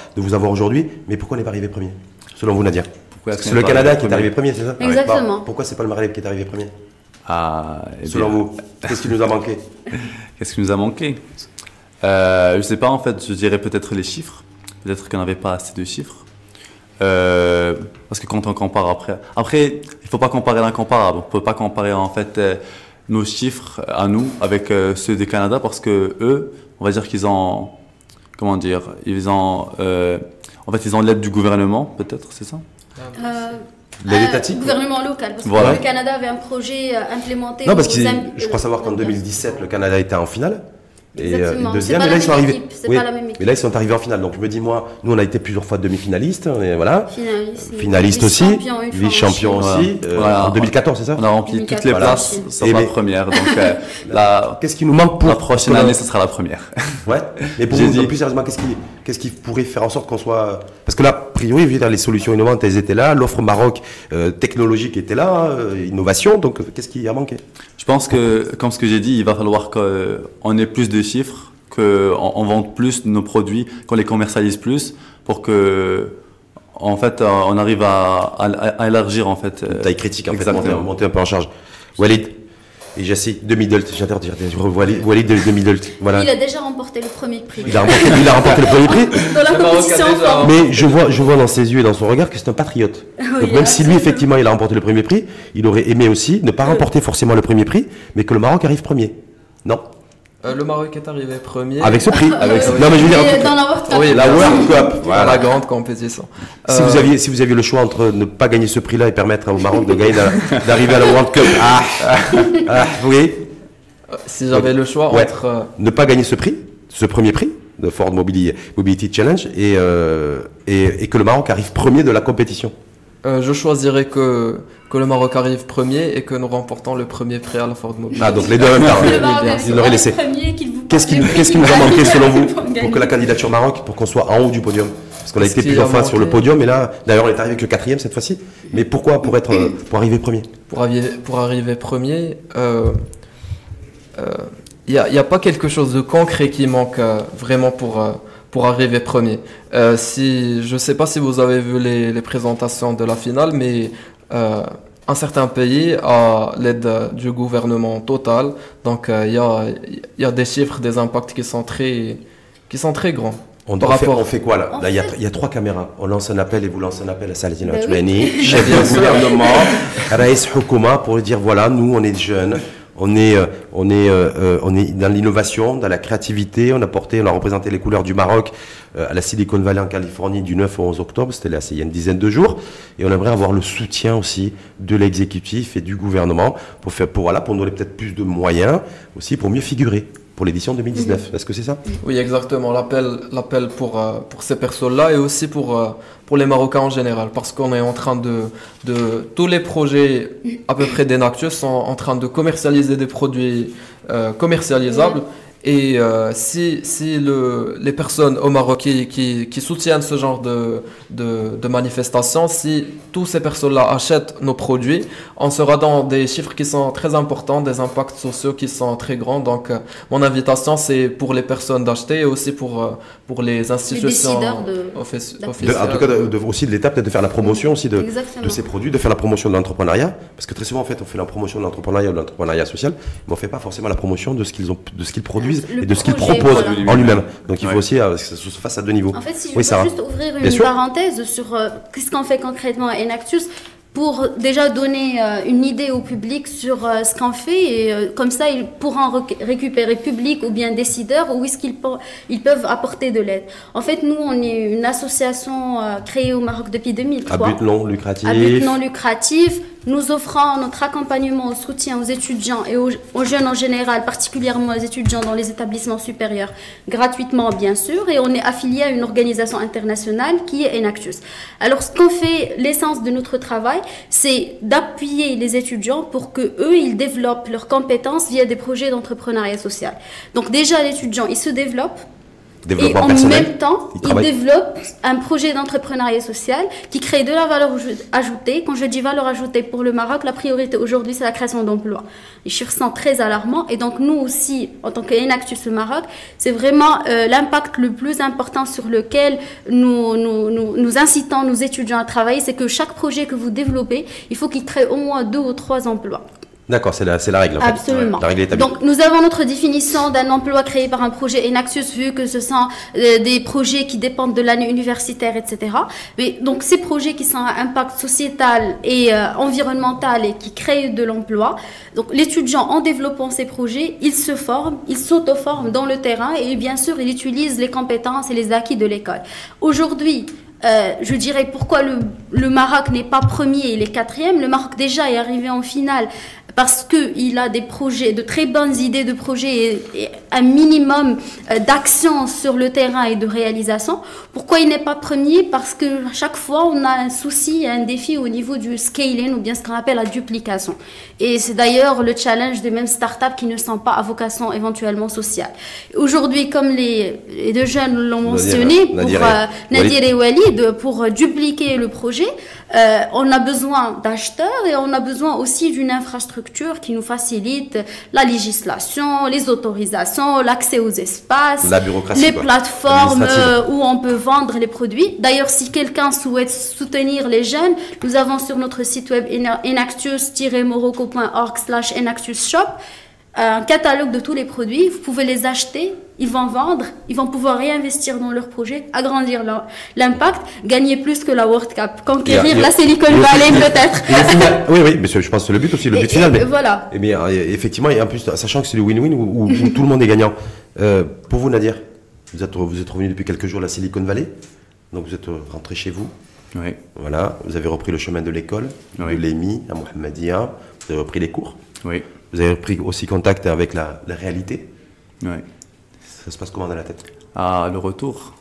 aujourd'hui, mais pourquoi on n'est pas arrivé premier, selon vous Nadia? C'est le Canada qui est arrivé premier, c'est ça? Exactement. Pourquoi c'est pas le Maghreb qui est arrivé premier? Selon vous, qu'est-ce qui nous a manqué? Qu'est-ce qui nous a manqué? Je ne sais pas en fait, je dirais peut-être les chiffres, peut-être qu'on n'avait pas assez de chiffres. Parce que quand on compare après il faut pas comparer l'incomparable, on peut pas comparer en fait nos chiffres à nous avec ceux du Canada parce que eux, on va dire qu'ils ont, comment dire, ils ont en fait ils ont l'aide du gouvernement peut-être, c'est ça? L'aide étatique? Gouvernement local, parce que le Canada avait un projet implémenté. Non, parce que je crois savoir qu'en 2017 le Canada était en finale. Et deuxième, mais là ils sont arrivés. Oui, pas la même équipe. Mais là ils sont arrivés en finale. Donc je me dis moi, nous on a été plusieurs fois demi-finalistes, voilà. Finaliste aussi, vice-champion aussi. En 2014, c'est ça? On a rempli toutes les places, sauf la première. Donc qu'est-ce qui nous manque pour la prochaine année? Ce sera la première. Ouais. Mais pour vous, plus sérieusement, qu'est-ce qui pourrait faire en sorte qu'on soit, parce que là, a priori, les solutions innovantes, elles étaient là, l'offre Maroc technologique était là, innovation. Donc qu'est-ce qui a manqué? Je pense que, comme ce que j'ai dit, il va falloir qu'on ait plus de chiffres, qu'on vende plus nos produits, qu'on les commercialise plus, pour que, en fait, on arrive à élargir en fait. Taille critique, en fait, monter un peu en charge. Walid et Jassi, demi-dult, j'adore dire Walid de demi-dult. Voilà. Il a déjà remporté le premier prix. Il a remporté le premier prix. Dans la compétition. Mais je vois dans ses yeux et dans son regard que c'est un patriote. Donc même si lui, effectivement, il a remporté le premier prix, il aurait aimé aussi ne pas remporter forcément le premier prix, mais que le Maroc arrive premier. Non? Le Maroc est arrivé premier. Avec ce prix. Non, mais je veux dire. Dans la World Cup. Oui, la World Cup. Voilà. La grande compétition. Si vous aviez le choix entre ne pas gagner ce prix-là et permettre au Maroc de gagner, d'arriver à la World Cup. Oui. Si j'avais le choix entre. Ne pas gagner ce prix, ce premier prix de Ford Mobility Challenge et que le Maroc arrive premier de la compétition. Je choisirais que le Maroc arrive premier et que nous remportons le premier prix à la Ford Mobility. Ah, donc les deux en même temps. Il l'aurait laissé. Qu'est-ce qui nous a manqué selon vous pour que la candidature Maroc, pour qu'on soit en haut du podium? Parce qu'on a été plusieurs fois sur le podium et là, d'ailleurs, on est arrivé que 4e cette fois-ci. Mais pourquoi? Pour arriver premier? Pour arriver premier, il n'y a pas quelque chose de concret qui manque vraiment pour arriver premier. Je ne sais pas si vous avez vu les présentations de la finale, mais un certain pays a l'aide du gouvernement total. Donc il y a des chiffres, des impacts qui sont très grands. On fait quoi là? Là, il y a 3 caméras. On lance un appel et vous lancez un appel à Saladin Atouani, chef du gouvernement, Raïs Houkouma, pour dire voilà, nous on est jeunes. On est dans l'innovation, dans la créativité. On a représenté les couleurs du Maroc à la Silicon Valley en Californie du 9 au 11 octobre. C'était là, il y a une dizaine de jours. Et on aimerait avoir le soutien aussi de l'exécutif et du gouvernement pour nous donner peut-être plus de moyens aussi pour mieux figurer pour l'édition 2019. Est-ce que c'est ça? Oui, exactement. L'appel pour ces personnes-là et aussi pour les Marocains en général, parce qu'on est en train de tous les projets à peu près d'Enactus sont en train de commercialiser des produits commercialisables. Et si les personnes au Maroc qui soutiennent ce genre de manifestations, si toutes ces personnes-là achètent nos produits, on sera dans des chiffres qui sont très importants, des impacts sociaux qui sont très grands. Donc mon invitation, c'est pour les personnes d'acheter et aussi pour les institutions officielles. En tout cas, aussi de l'étape de faire la promotion aussi de ces produits, de faire la promotion de l'entrepreneuriat. Parce que très souvent, en fait, on fait la promotion de l'entrepreneuriat ou de l'entrepreneuriat social, mais on ne fait pas forcément la promotion de ce qu'ils produisent et de ce qu'il propose en lui-même. Donc il faut aussi que ça se fasse à 2 niveaux. En fait, si je peux juste ouvrir une parenthèse sur qu'est-ce qu'on fait concrètement à Enactus. pour déjà donner une idée au public sur ce qu'on fait et comme ça ils pourront récupérer public ou bien décideurs où est-ce ils peuvent apporter de l'aide. En fait, nous on est une association créée au Maroc depuis 2003. À but non lucratif. À but non lucratif. Nous offrons notre accompagnement au soutien aux étudiants et aux jeunes en général, particulièrement aux étudiants dans les établissements supérieurs, gratuitement bien sûr, et on est affilié à une organisation internationale qui est Enactus. Alors ce qu'on fait, l'essence de notre travail, c'est d'appuyer les étudiants pour que eux ils développent leurs compétences via des projets d'entrepreneuriat social. Donc déjà l'étudiant, il se développe. Et en même temps, il développe un projet d'entrepreneuriat social qui crée de la valeur ajoutée. Quand je dis valeur ajoutée pour le Maroc, la priorité aujourd'hui, c'est la création d'emplois. Les chiffres sont très alarmants. Et donc, nous aussi, en tant qu'Enactus au Maroc, c'est vraiment l'impact le plus important sur lequel nous incitons nos étudiants à travailler. C'est que chaque projet que vous développez, il faut qu'il crée au moins 2 ou 3 emplois. D'accord, c'est la règle en fait. Absolument. La règle établie. Donc nous avons notre définition d'un emploi créé par un projet Enactus, vu que ce sont des projets qui dépendent de l'année universitaire, etc. Mais donc ces projets qui sont à impact sociétal et environnemental et qui créent de l'emploi, donc l'étudiant en développant ces projets, il se forme, il s'auto-forme dans le terrain et bien sûr il utilise les compétences et les acquis de l'école. Aujourd'hui, je dirais pourquoi le Maroc n'est pas premier, il est 4e. Le Maroc déjà est arrivé en finale parce qu'il a des projets, de très bonnes idées de projets et un minimum d'action sur le terrain et de réalisation. Pourquoi il n'est pas premier? Parce que chaque fois on a un souci, un défi au niveau du scaling ou bien ce qu'on appelle la duplication. Et c'est d'ailleurs le challenge des mêmes startups qui ne sont pas à vocation éventuellement sociale. Aujourd'hui, comme les deux jeunes l'ont mentionné, pour Nadir et Walid, pour dupliquer le projet, on a besoin d'acheteurs et on a besoin aussi d'une infrastructure qui nous facilite la législation, les autorisations, l'accès aux espaces, la bureaucratie, les plateformes où on peut vendre les produits. D'ailleurs, si quelqu'un souhaite soutenir les jeunes, nous avons sur notre site web enactus-morocco.org/enactusshop un catalogue de tous les produits. Vous pouvez les acheter, ils vont vendre, ils vont pouvoir réinvestir dans leur projet, agrandir l'impact, gagner plus que la World Cup, conquérir la Silicon Valley peut-être. Oui, mais je pense que c'est le but aussi, le but final. Mais, voilà. Et bien, effectivement, et en plus, sachant que c'est le win-win où tout le monde est gagnant. Pour vous, Nadir, vous êtes revenu depuis quelques jours à la Silicon Valley, donc vous êtes rentré chez vous. Oui. Voilà, vous avez repris le chemin de l'école, de l'EMI à Mohammedia, vous avez repris les cours. Oui. Vous avez pris aussi contact avec la réalité. Oui. Ça se passe comment dans la tête? Le retour.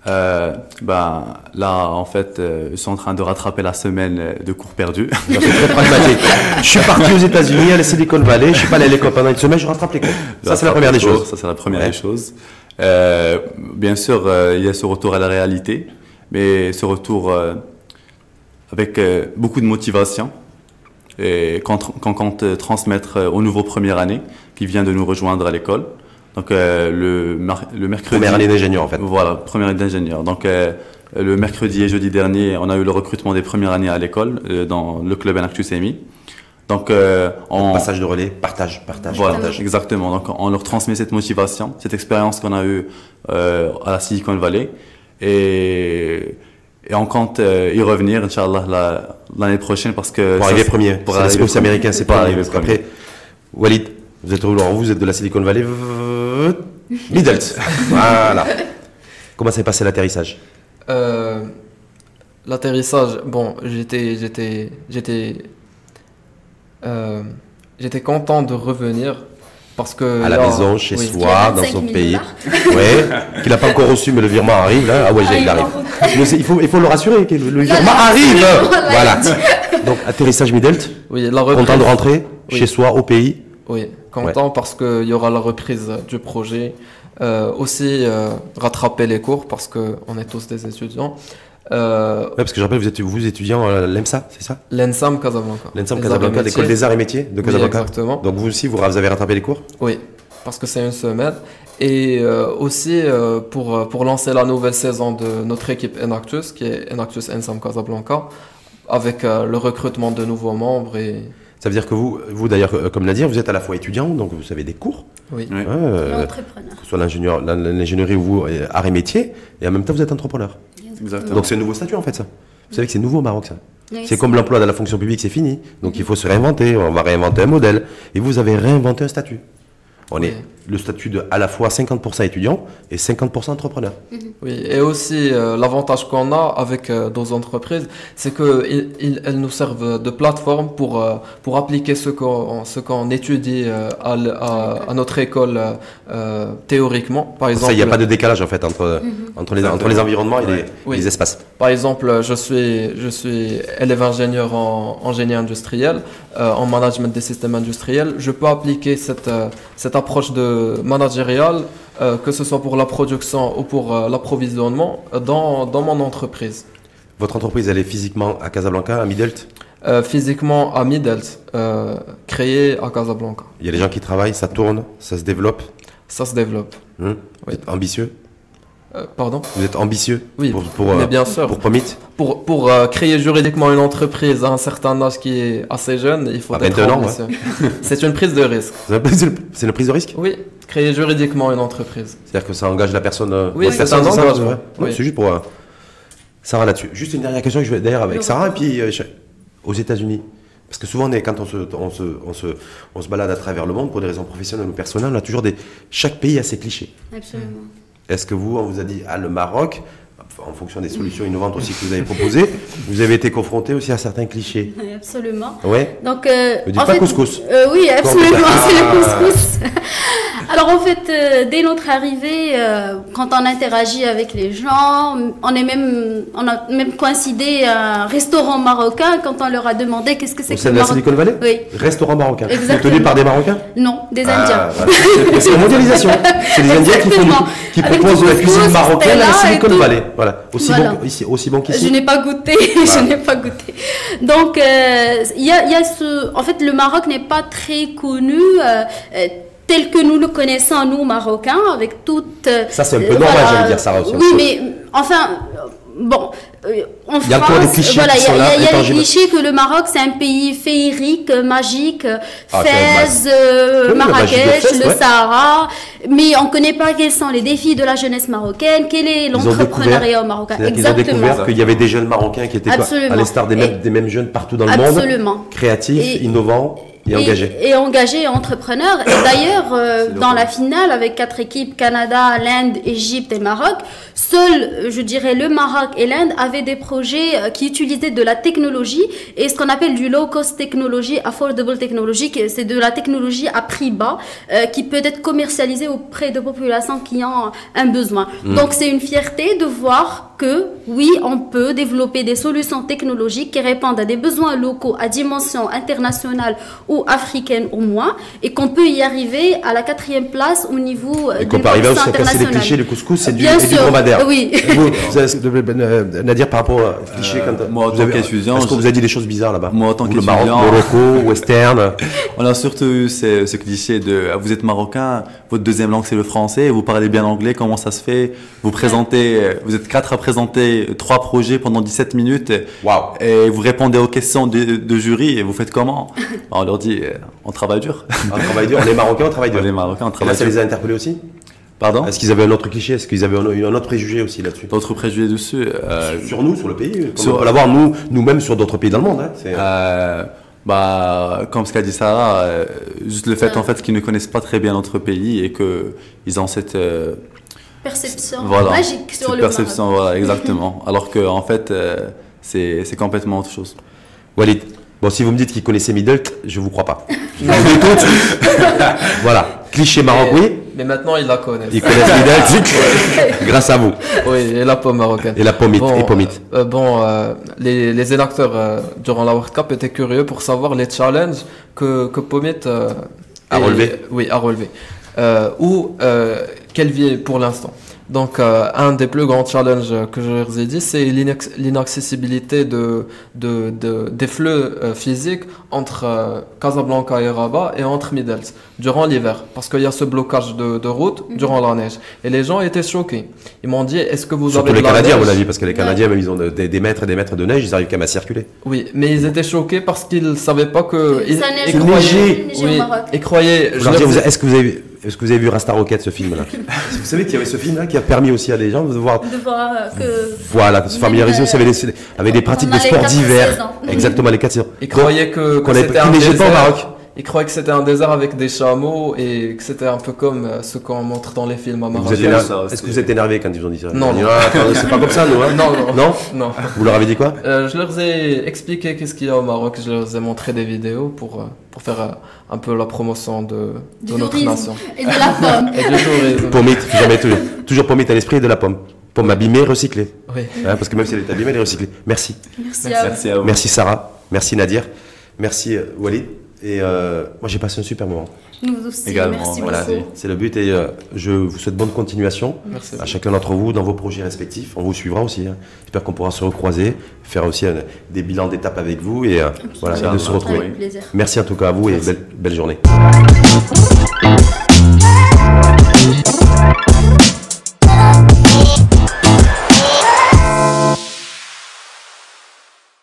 Là, en fait, je suis en train de rattraper la semaine de cours perdus. C'est très pragmatique. Je suis parti aux États-Unis, à la Silicon Valley, je suis pas allé à l'école pendant une semaine, je rattrape les cours. Ça, c'est la première des choses. Ça, c'est la première des choses. Bien sûr, il y a ce retour à la réalité, mais ce retour avec beaucoup de motivation. Et qu'on compte transmettre aux nouveaux premières années qui vient de nous rejoindre à l'école. Donc le mercredi... Première année d'ingénieur en fait. Voilà, première année d'ingénieur. Donc le mercredi et jeudi dernier, on a eu le recrutement des premières années à l'école dans le club Enactus EMI. Donc passage de relais, partage. Voilà, exactement. Donc on leur transmet cette motivation, cette expérience qu'on a eue à la Silicon Valley. Et on compte y revenir, Inch'Allah, l'année prochaine parce que... Pour arriver premier. Pour arriver premier. Américain, c'est pas arrivé. Parce qu'après, Walid, vous êtes de la Silicon Valley, Middle. Voilà. Comment s'est passé l'atterrissage? L'atterrissage, bon, j'étais content de revenir. Parce que à la maison, chez soi, dans son pays. Ouais, qu'il n'a pas encore reçu, mais le virement arrive. Là. Ah ouais, il arrive. Il faut le rassurer que le virement arrive. Voilà. Donc, atterrissage Midelt. Oui, la reprise. Content de rentrer chez soi, au pays. Oui, content parce qu'il y aura la reprise du projet. Aussi, rattraper les cours parce qu'on est tous des étudiants. Parce que je rappelle, vous étudiant à l'EMSA, c'est ça? L'ENSAM Casablanca. L'ENSAM Casablanca, l'école des arts et métiers de Casablanca. Oui, exactement. Donc vous aussi, vous avez rattrapé les cours? Oui, parce que c'est une semaine. Et aussi pour lancer la nouvelle saison de notre équipe Enactus, qui est Enactus ENSAM Casablanca, avec le recrutement de nouveaux membres. Ça veut dire que vous d'ailleurs, comme Nadir, vous êtes à la fois étudiant, donc vous avez des cours. Oui. Entrepreneur. Que ce soit l'ingénierie ou vous, arts et métiers, et en même temps vous êtes entrepreneur. Exactement. Donc c'est un nouveau statut en fait ça. Vous savez que c'est nouveau au Maroc ça. Oui, C'est comme l'emploi dans la fonction publique, c'est fini. Donc il faut se réinventer, on va réinventer un modèle. Et vous avez réinventé un statut. On est le statut de à la fois 50% étudiant et 50% entrepreneur. Oui, et aussi l'avantage qu'on a avec nos entreprises, c'est qu'elles nous servent de plateforme pour appliquer ce qu'on étudie à notre école théoriquement. Par exemple, Ça, il n'y a pas de décalage en fait entre les environnements et les espaces. Par exemple, je suis élève ingénieur en génie industriel, en management des systèmes industriels. Je peux appliquer cette approche de managériale, que ce soit pour la production ou pour l'approvisionnement, dans mon entreprise. Votre entreprise, elle est physiquement à Casablanca, à Midelt? Physiquement à Midelt, créée à Casablanca. Il y a des gens qui travaillent, ça tourne, ça se développe. Ça se développe. Vous êtes ambitieux? Pardon? Vous êtes ambitieux Oui, mais bien sûr. Pour Pomit? Pour créer juridiquement une entreprise à un certain âge qui est assez jeune, il faut être ambitieux. C'est une prise de risque. C'est une prise de risque? Oui, créer juridiquement une entreprise. C'est-à-dire que ça engage la personne. Oui, c'est un engagement. Oui. C'est juste pour Sarah là-dessus. Juste une dernière question que je vais d'ailleurs avec Sarah et puis aux États-Unis. Parce que souvent, quand on se balade à travers le monde pour des raisons professionnelles ou personnelles, on a toujours chaque pays a ses clichés. Absolument. Est-ce que on vous a dit, le Maroc, en fonction des solutions innovantes aussi que vous avez proposées, vous avez été confronté aussi à certains clichés? Absolument. Ouais. Donc, ne dites pas couscous. Oui, absolument, c'est le couscous. Alors en fait, dès notre arrivée, quand on interagit avec les gens, on a même coïncidé à un restaurant marocain quand on leur a demandé qu'est-ce que c'est que le Maroc. Au sein de la Silicon Valley? Oui. Restaurant marocain. Exactement. Tenu par des Marocains? Non, des Indiens. Voilà. C'est la mondialisation. C'est des Indiens qui proposent de la cuisine marocaine à la Silicon Valley. Voilà. Aussi bon qu'ici. Je n'ai pas goûté. Je n'ai pas goûté. Donc, il y a en fait, le Maroc n'est pas très connu. Tel que nous le connaissons, nous, Marocains, avec toute... Ça, c'est un peu normal, j'allais dire, Sarah aussi. Oui, mais enfin, bon, en il y a encore des clichés voilà, il y a les les clichés que le Maroc, c'est un pays féerique, magique, Fès, Marrakech, le Sahara, mais on ne connaît pas quels sont les défis de la jeunesse marocaine, quel est l'entrepreneuriat marocain. Ils ont découvert qu'il y avait des jeunes Marocains qui étaient à l'instar des mêmes jeunes partout dans le monde, créatifs, innovants. Et engagés et entrepreneurs. Et d'ailleurs, dans la finale, avec 4 équipes, Canada, l'Inde, Égypte et Maroc, seuls, je dirais, le Maroc et l'Inde avaient des projets qui utilisaient de la technologie et ce qu'on appelle du low-cost technology, affordable technology, c'est de la technologie à prix bas qui peut être commercialisée auprès de populations qui ont un besoin. Donc, c'est une fierté de voir que, oui, on peut développer des solutions technologiques qui répondent à des besoins locaux à dimension internationale ou africaine au moins, et qu'on peut y arriver à la 4e place au niveau et qu'on peut arriver aussi à casser les clichés, le couscous, c'est du dromadaire. Oui. Nadir, par rapport aux clichés, moi, en tant qu'étudiant, est-ce que vous avez dit des choses bizarres là-bas? Moi, en tant qu'étudiant, le Maroc, Morocco, western. On a surtout eu ce cliché de vous êtes marocain, votre deuxième langue c'est le français, vous parlez bien anglais, comment ça se fait? Vous présentez, vous êtes 4 à présenter 3 projets pendant 17 minutes, et vous répondez aux questions de jury, et vous faites comment? On leur dit, on travaille dur. On travaille dur, on est marocain, on travaille dur. On est marocain, on travaille dur. Ça les a interpellés aussi? Pardon? Est-ce qu'ils avaient un autre cliché? Est-ce qu'ils avaient un autre préjugé aussi là-dessus? D'autres préjugés dessus? Sur nous, sur le pays? On peut l'avoir nous-mêmes sur d'autres pays dans le monde. Comme ce qu'a dit Sarah, juste le fait en fait qu'ils ne connaissent pas très bien notre pays et qu'ils ont cette perception magique sur le perception, Maroc. Voilà, exactement. Alors que en fait, c'est complètement autre chose. Walid, bon, si vous me dites qu'ils connaissaient Midelt, je vous crois pas. Je vous doute. Voilà, cliché Maroc, oui. Mais maintenant, ils la connaissent. Ils connaissent Midelt grâce à vous. Oui, et la pomme marocaine. Et la pomite. Les électeurs durant la World Cup étaient curieux pour savoir les challenges que Pomite a relevé. Oui, a relevé. Ou qu'elle vit pour l'instant. Donc, un des plus grands challenges que je leur ai dit, c'est l'inaccessibilité des flux physiques entre Casablanca et Rabat et entre Midelt durant l'hiver. Parce qu'il y a ce blocage de route durant la neige. Et les gens étaient choqués. Ils m'ont dit, est-ce que vous avez de la neige? Surtout les Canadiens, à mon avis, parce que les Canadiens, même, ils ont des mètres et des mètres de neige, ils arrivent quand même à circuler. Oui, mais ils étaient choqués parce qu'ils ne savaient pas que... Ça neige au Maroc. Ils croyaient... Est-ce que vous avez est-ce que vous avez vu Rasta Rocket, ce film-là? Vous savez qu'il y avait ce film-là qui a permis aussi à des gens de voir... De voir que... Voilà, de se familiariser aussi avec des pratiques de sport d'hiver. Exactement, les 4 saisons. Ils croyaient que c'était un neigé pas au désert. Maroc. Ils croyaient que c'était un désert avec des chameaux et que c'était un peu comme ce qu'on montre dans les films à Maroc. Est-ce que vous êtes énervé quand ils vous ont dit ça? Non, non. C'est pas comme ça, nous. Hein? Non, non. Non. Vous leur avez dit quoi? Je leur ai expliqué qu'est-ce qu'il y a au Maroc. Je leur ai montré des vidéos pour faire un peu la promotion de notre tourisme nation. Et de la pomme. Et du tourisme. Pommite, jamais toujours pommite à l'esprit et de la pomme. Pomme abîmée, recyclée. Oui. Hein, parce que même si elle est abîmée, elle est recyclée. Merci. Merci à vous. Merci à vous. Merci Sarah. Merci Nadir. Merci Walid. Et moi j'ai passé un super moment. Nous aussi, Également, merci Voilà, beaucoup. c'est le but et je vous souhaite bonne continuation Merci. à chacun d'entre vous dans vos projets respectifs. On vous suivra aussi. Hein. J'espère qu'on pourra se recroiser, faire aussi des bilans d'étape avec vous et voilà, et de se retrouver. Avec plaisir. Merci en tout cas à vous et belle journée.